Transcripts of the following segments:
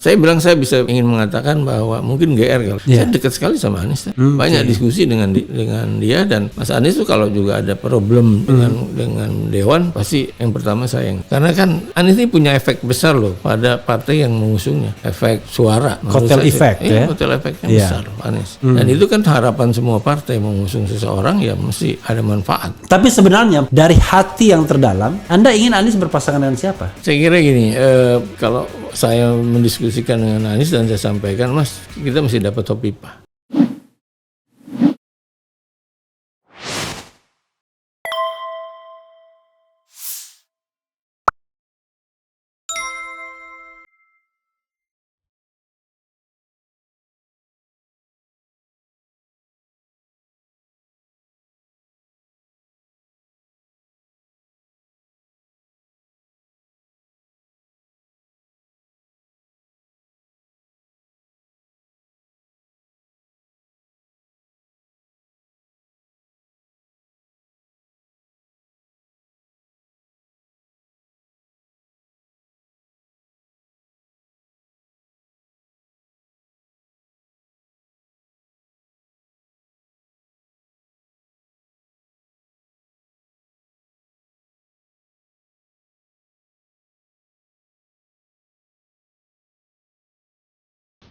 Saya bilang saya ingin mengatakan bahwa mungkin GR kali. Saya dekat sekali sama Anies. Banyak diskusi dengan dia, dan Mas Anies tuh kalau juga ada problem dengan Dewan pasti yang pertama saya. Karena kan Anies ini punya efek besar loh pada partai yang mengusungnya. Efek suara. Kotel efek ya. Kotel efeknya besar Anies. Dan itu kan harapan semua partai mengusung seseorang ya mesti ada manfaat. Tapi sebenarnya dari hati yang terdalam, Anda ingin Anies berpasangan dengan siapa? Saya kira gini, kalau saya mendiskusikan dengan Anies dan saya sampaikan, Mas, kita mesti dapat Hopipa.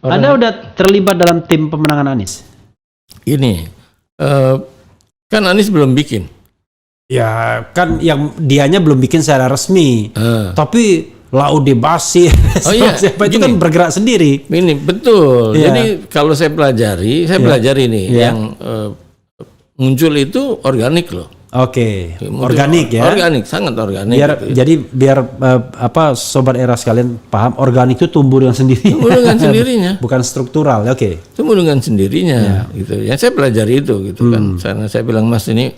Anda udah terlibat dalam tim pemenangan Anies? Ini, kan Anies belum bikin. Ya kan yang dianya belum bikin secara resmi. Tapi Laude Basi, siapa itu kan bergerak sendiri. Ini betul. Jadi kalau saya pelajari ini yang muncul itu organik loh. Oke, organik ya. Organik, sangat organik. Jadi biar sobat era sekalian paham, organik itu tumbuh dengan sendirinya. Tumbuh dengan sendirinya. Bukan struktural, oke. Tumbuh dengan sendirinya, gitu. Yang saya pelajari itu, gitu kan. Karena saya bilang, Mas, ini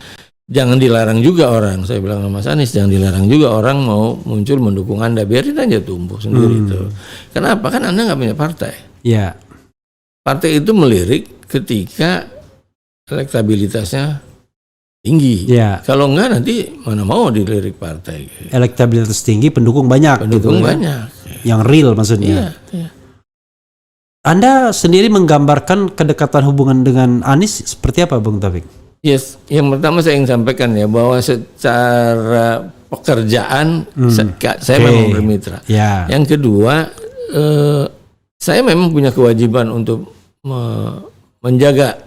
jangan dilarang juga orang. Saya bilang sama Mas Anies, jangan dilarang juga orang mau muncul mendukung Anda. Biarin aja tumbuh sendiri itu. Kenapa? Kan Anda nggak punya partai. Iya. Partai itu melirik ketika elektabilitasnya tinggi. Ya. Kalau enggak nanti mana mau dilirik partai. Elektabilitas tinggi, pendukung banyak. Pendukung gitu, banyak. Yang real maksudnya. Iya. Anda sendiri menggambarkan kedekatan hubungan dengan Anies seperti apa, Bung Taufik? Yes, yang pertama saya ingin sampaikan ya bahwa secara pekerjaan saya memang bermitra. Ya. Yang kedua, saya memang punya kewajiban untuk menjaga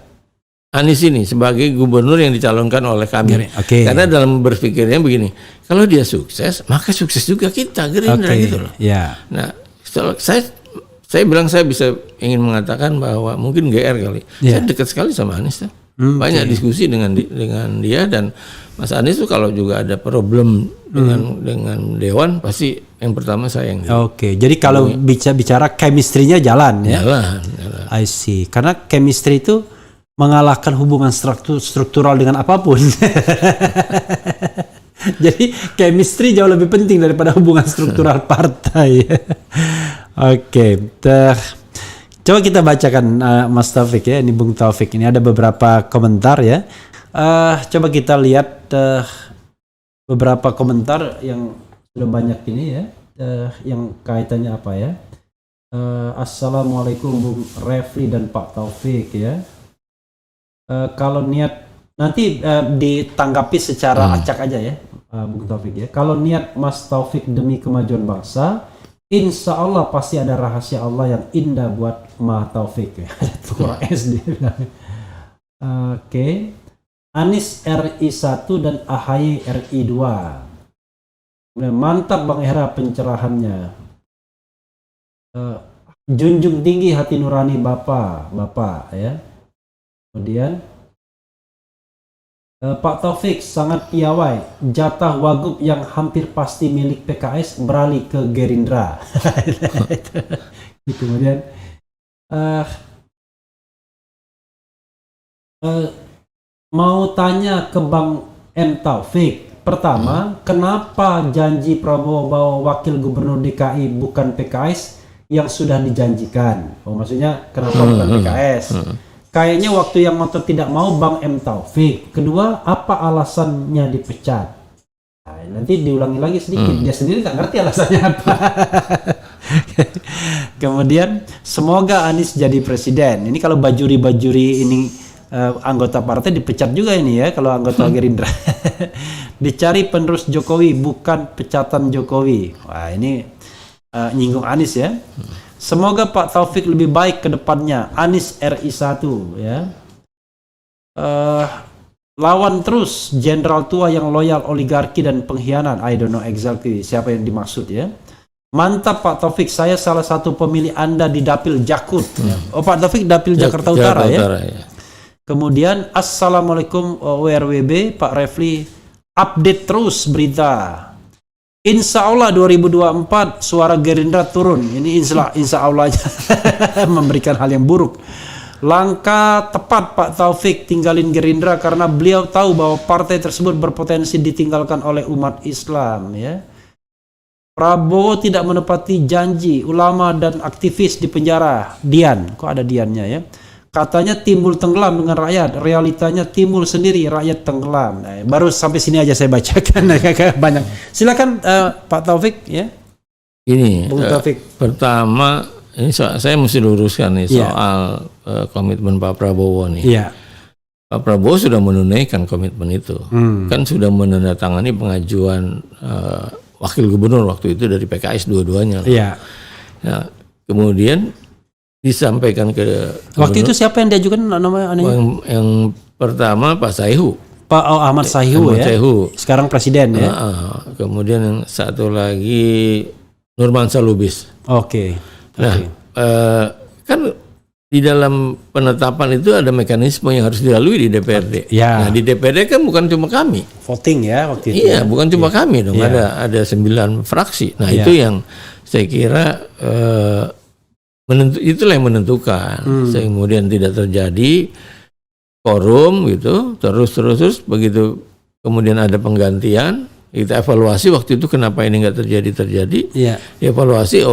Anies ini sebagai gubernur yang dicalonkan oleh kami. Karena dalam berpikirnya begini, kalau dia sukses, maka sukses juga kita, Gerindra gitu loh. Yeah. Nah, saya bilang saya ingin mengatakan bahwa mungkin GR kali. Saya dekat sekali sama Anies. Banyak diskusi dengan dia, dan Mas Anies tuh kalau juga ada problem dengan Dewan pasti yang pertama saya yang. Jadi kalau bicara chemistry-nya jalan ya. Jalan. I see. Karena chemistry itu mengalahkan hubungan struktural dengan apapun. Jadi chemistry jauh lebih penting daripada hubungan struktural partai. Coba kita bacakan Mas Taufik ya, ini Bung Taufik. Ini ada beberapa komentar ya. Coba kita lihat beberapa komentar yang sudah banyak ini ya, yang kaitannya apa ya. Assalamualaikum Bung Refli dan Pak Taufik ya. Kalau niat nanti ditanggapi secara acak aja ya, Bung Taufik ya. Kalau niat Mas Taufik demi kemajuan bangsa, insya Allah pasti ada rahasia Allah yang indah buat Mas Taufik ya. Kurang SD. Anies RI 1 dan AHY RI 2. Mantap Bang Hera pencerahannya. Junjung tinggi hati nurani Bapak ya. Kemudian Pak Taufik sangat piawai, jatah wagub yang hampir pasti milik PKS beralih ke Gerindra. Kemudian mau tanya ke Bang M Taufik, pertama kenapa janji Prabowo bahwa wakil gubernur DKI bukan PKS yang sudah dijanjikan? Maksudnya kenapa bukan PKS? Kayaknya waktu yang motor tidak mau Bang M Taufik. Kedua, apa alasannya dipecat? Nah, nanti diulangi lagi sedikit. Dia sendiri nggak ngerti alasannya apa. Kemudian semoga Anies jadi presiden. Ini kalau bajuri-bajuri ini anggota partai dipecat juga ini ya kalau anggota Gerindra. Dicari penerus Jokowi bukan pecatan Jokowi. Wah ini nyinggung Anies ya. Semoga Pak Taufik lebih baik ke depannya. Anies RI 1 ya. Lawan terus jenderal tua yang loyal oligarki dan pengkhianat. I don't know exactly siapa yang dimaksud ya. Mantap Pak Taufik, saya salah satu pemilih Anda di Dapil Jakut. Oh Pak Taufik Dapil Jakarta Utara ya. Kemudian Assalamualaikum WRWB Pak Refli, update terus berita. Insya Allah 2024 suara Gerindra turun. Ini insya Allah aja memberikan hal yang buruk. Langkah tepat Pak Taufik tinggalin Gerindra karena beliau tahu bahwa partai tersebut berpotensi ditinggalkan oleh umat Islam ya. Prabowo tidak menepati janji, ulama dan aktivis di penjara. Dian, kok ada Diannya ya? Katanya timbul tenggelam dengan rakyat, realitanya timbul sendiri, rakyat tenggelam. Nah, baru sampai sini aja saya bacakan, banyak. Silakan Pak Taufik ya. Ini Bung Taufik. Pertama, ini saya mesti luruskan nih soal komitmen Pak Prabowo nih. Iya. Pak Prabowo sudah menunaikan komitmen itu, kan sudah menandatangani pengajuan wakil gubernur waktu itu dari PKS dua-duanya. Iya. Nah, kemudian disampaikan ke waktu itu siapa yang diajukan namanya? Yang pertama Pak Saihu. Pak Ahmad Saihu ya. Saihu. Sekarang presiden ya. Kemudian yang satu lagi Nurmansyah Lubis. Oke. Nah, kan di dalam penetapan itu ada mekanisme yang harus dilalui di DPRD. Ya. Nah, di DPRD kan bukan cuma kami. Voting ya waktu itu. Iya, bukan cuma kami dong. Ada 9 fraksi. Nah, itu yang saya kira itulah yang menentukan. Kemudian tidak terjadi quorum gitu, terus begitu kemudian ada penggantian, kita evaluasi waktu itu kenapa ini nggak terjadi. Evaluasi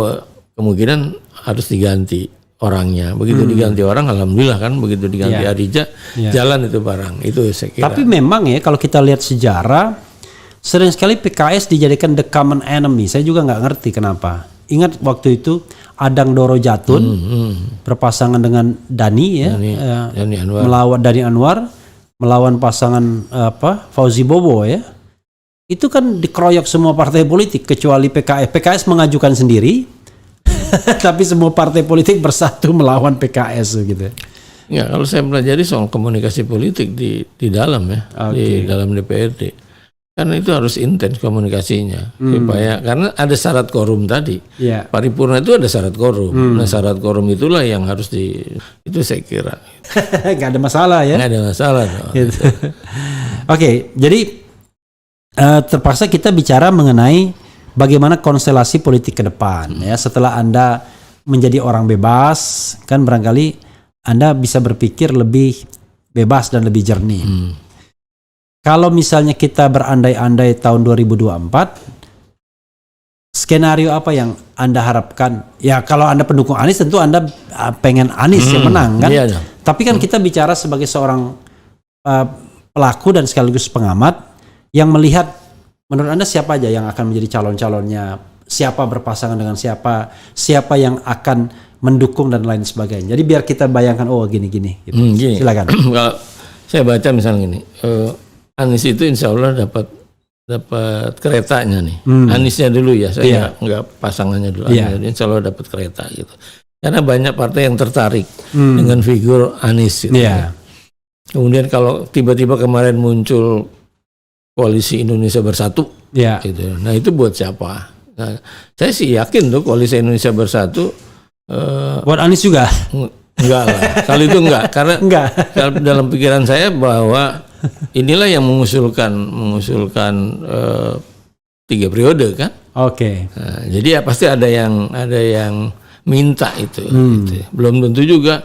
kemungkinan harus diganti orangnya. Begitu diganti orang, alhamdulillah kan begitu diganti Adija, jalan itu barang. Itu saya kira. Tapi memang ya kalau kita lihat sejarah, sering sekali PKS dijadikan the common enemy. Saya juga nggak ngerti kenapa. Ingat waktu itu Adang Doro Jatun berpasangan dengan Dani ya, melawan Dani Anwar, melawan pasangan Fauzi Bowo ya. Itu kan dikeroyok semua partai politik kecuali PKS. PKS mengajukan sendiri, tapi semua partai politik bersatu melawan PKS gitu. Ya kalau saya pelajari soal komunikasi politik di dalam ya, di dalam DPRD. Karena itu harus intens komunikasinya supaya karena ada syarat quorum tadi. Paripurna itu ada syarat quorum. Nah, syarat quorum itulah yang harus itu saya kira. Gak ada masalah ya. Gak ada masalah. Gitu. Oke, jadi terpaksa kita bicara mengenai bagaimana konstelasi politik ke depan ya. Setelah Anda menjadi orang bebas, kan barangkali Anda bisa berpikir lebih bebas dan lebih jernih. Kalau misalnya kita berandai-andai tahun 2024, skenario apa yang Anda harapkan? Ya kalau Anda pendukung Anies tentu Anda pengen Anies yang menang kan? Iya. Tapi kan kita bicara sebagai seorang pelaku dan sekaligus pengamat yang melihat menurut Anda siapa aja yang akan menjadi calon-calonnya, siapa berpasangan dengan siapa yang akan mendukung dan lain sebagainya. Jadi biar kita bayangkan gini. Gitu. Silakan. Kalau saya baca misalnya gini. Anies itu insya Allah dapat keretanya nih. Aniesnya dulu ya, saya nggak pasangannya dulu. Insya Allah dapat kereta gitu. Karena banyak partai yang tertarik dengan figur Anies. Gitu. Kemudian kalau tiba-tiba kemarin muncul koalisi Indonesia Bersatu, gitu. Nah itu buat siapa? Nah, saya sih yakin tuh koalisi Indonesia Bersatu. Buat Anies juga? Enggak lah. Kali itu enggak. Karena dalam pikiran saya bahwa inilah yang mengusulkan 3 periode kan. Nah, jadi ya pasti ada yang minta itu, gitu. Belum tentu juga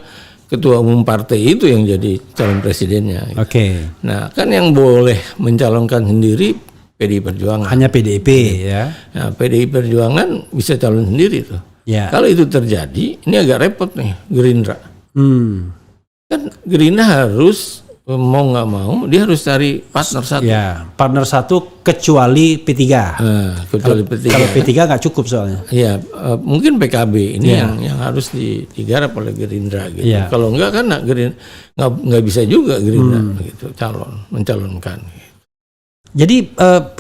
ketua umum partai itu yang jadi calon presidennya. Gitu. Nah kan yang boleh mencalonkan sendiri PDI Perjuangan. Hanya PDIP ya. Nah PDI Perjuangan bisa calon sendiri tuh. Kalau itu terjadi, ini agak repot nih Gerindra. Kan Gerindra harus mau nggak mau dia harus cari partner satu. Ya, partner satu kecuali P3. Kecuali P3. Kalau P3 nggak cukup soalnya. Iya, mungkin PKB ini yang harus digarap oleh Gerindra gitu. Kalau enggak kan nggak bisa juga Gerindra gitu mencalonkan. Gitu. Jadi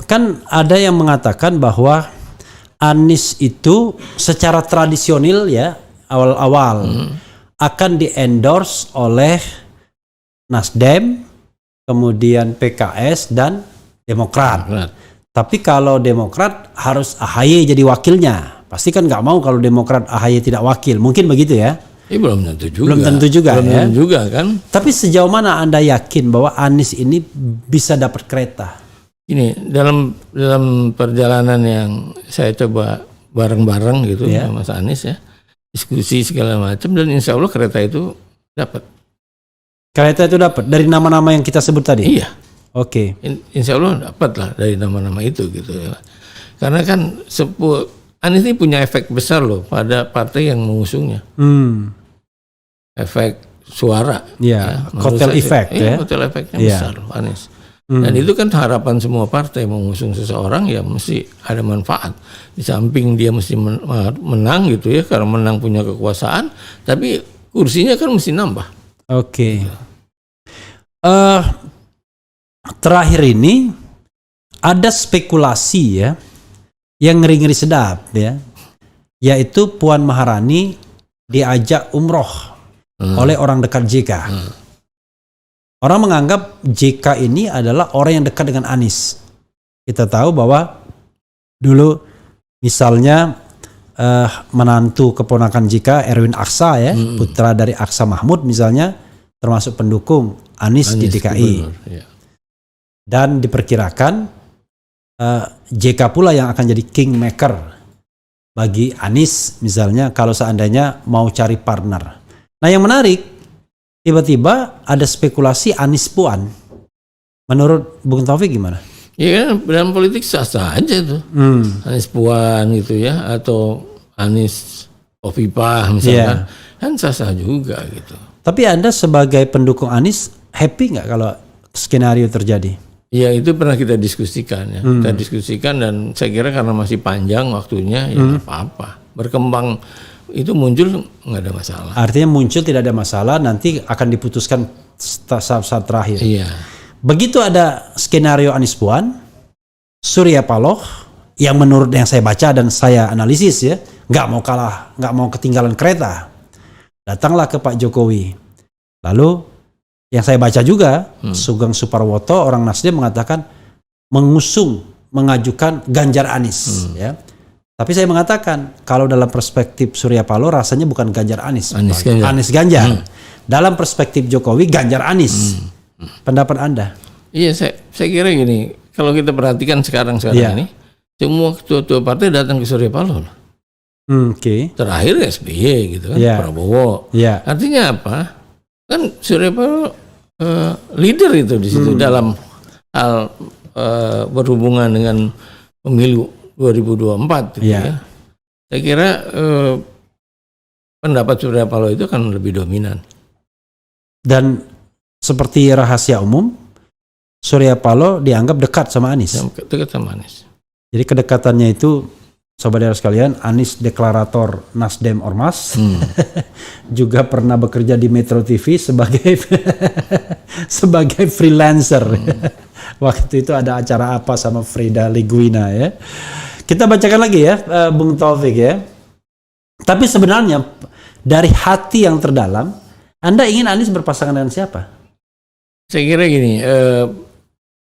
kan ada yang mengatakan bahwa Anies itu secara tradisional ya awal-awal akan di-endorse oleh Nasdem, kemudian PKS dan Demokrat. Tapi kalau Demokrat harus AHY jadi wakilnya. Pasti kan nggak mau kalau Demokrat AHY tidak wakil. Mungkin begitu ya? Belum tentu juga. Belum tentu juga belum ya. tentu juga kan. Tapi sejauh mana Anda yakin bahwa Anies ini bisa dapat kereta? Ini dalam perjalanan yang saya coba bareng-bareng gitu ya Mas Anies ya. Diskusi segala macam dan insya Allah kereta itu dapat. Kereta itu dapat dari nama-nama yang kita sebut tadi? Iya. Oke. Insya Allah dapat lah dari nama-nama itu gitu ya. Karena kan Anies ini punya efek besar loh pada partai yang mengusungnya. Efek suara. Ya, kotel efek ya. Kotel efeknya besar loh Anies. Dan itu kan harapan semua partai mengusung seseorang ya mesti ada manfaat. Di samping dia mesti menang gitu ya, karena menang punya kekuasaan, tapi kursinya kan mesti nambah. Oke. Terakhir ini ada spekulasi ya yang ngeri-ngeri sedap ya, yaitu Puan Maharani diajak umroh oleh orang dekat JK. Orang menganggap JK ini adalah orang yang dekat dengan Anies. Kita tahu bahwa dulu misalnya menantu keponakan JK Erwin Aksa ya, putra dari Aksa Mahmud misalnya, termasuk pendukung Anies di DKI. Dan diperkirakan JK pula yang akan jadi kingmaker bagi Anies misalnya kalau seandainya mau cari partner. Nah yang menarik, tiba-tiba ada spekulasi Anies Puan. Menurut Bung Taufik gimana? Ya kan dalam politik sah-sah aja tuh. Anies Puan gitu ya, atau Anies Hovifah misalkan, kan sah-sah juga gitu. Tapi Anda sebagai pendukung Anies happy nggak kalau skenario terjadi? Ya itu pernah kita diskusikan ya. Kita diskusikan dan saya kira karena masih panjang waktunya ya nggak apa-apa. Berkembang itu muncul nggak ada masalah. Artinya muncul tidak ada masalah, nanti akan diputuskan saat terakhir. Iya. Begitu ada skenario Anies Puan, Surya Paloh yang menurut yang saya baca dan saya analisis ya, nggak mau kalah, nggak mau ketinggalan kereta. Datanglah ke Pak Jokowi. Lalu yang saya baca juga, Sugeng Suparwoto orang Nasdem mengatakan mengajukan Ganjar Anies ya. Tapi saya mengatakan kalau dalam perspektif Surya Paloh rasanya bukan Ganjar Anies, Anies Ganjar. Dalam perspektif Jokowi Ganjar Anies. Pendapat Anda? Iya, saya kira gini, kalau kita perhatikan sekarang ini, semua ketua-ketua partai datang ke Surya Paloh. Terakhir SBY gitu kan, Prabowo. Artinya apa? Kan Surya Paloh leader itu di situ dalam hal berhubungan dengan pemilu 2024 gitu ya. Saya kira pendapat Surya Paloh itu kan lebih dominan. Dan seperti rahasia umum, Surya Paloh dianggap dekat sama Anies. Dekat sama Anies. Jadi kedekatannya itu, saudara sekalian, Anies deklarator Nasdem Ormas, juga pernah bekerja di Metro TV sebagai sebagai freelancer. Waktu itu ada acara apa sama Frida Liguina ya. Kita bacakan lagi ya, Bung Taufik ya. Tapi sebenarnya dari hati yang terdalam, Anda ingin Anies berpasangan dengan siapa? Saya kira gini,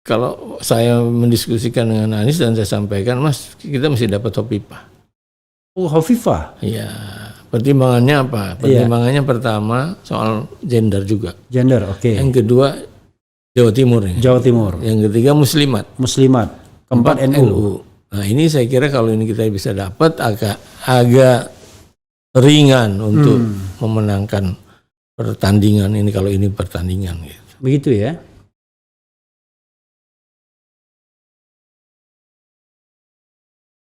kalau saya mendiskusikan dengan Anies dan saya sampaikan, Mas, kita mesti dapat Hovifah. Oh, Hovifah? Iya. Pertimbangannya apa? Pertimbangannya pertama soal gender juga. Gender, oke. Yang kedua Jawa Timur. Jawa Timur. Yang ketiga Muslimat. Keempat NU. Nah ini saya kira kalau ini kita bisa dapat agak ringan untuk memenangkan pertandingan ini kalau ini pertandingan gitu. Begitu ya.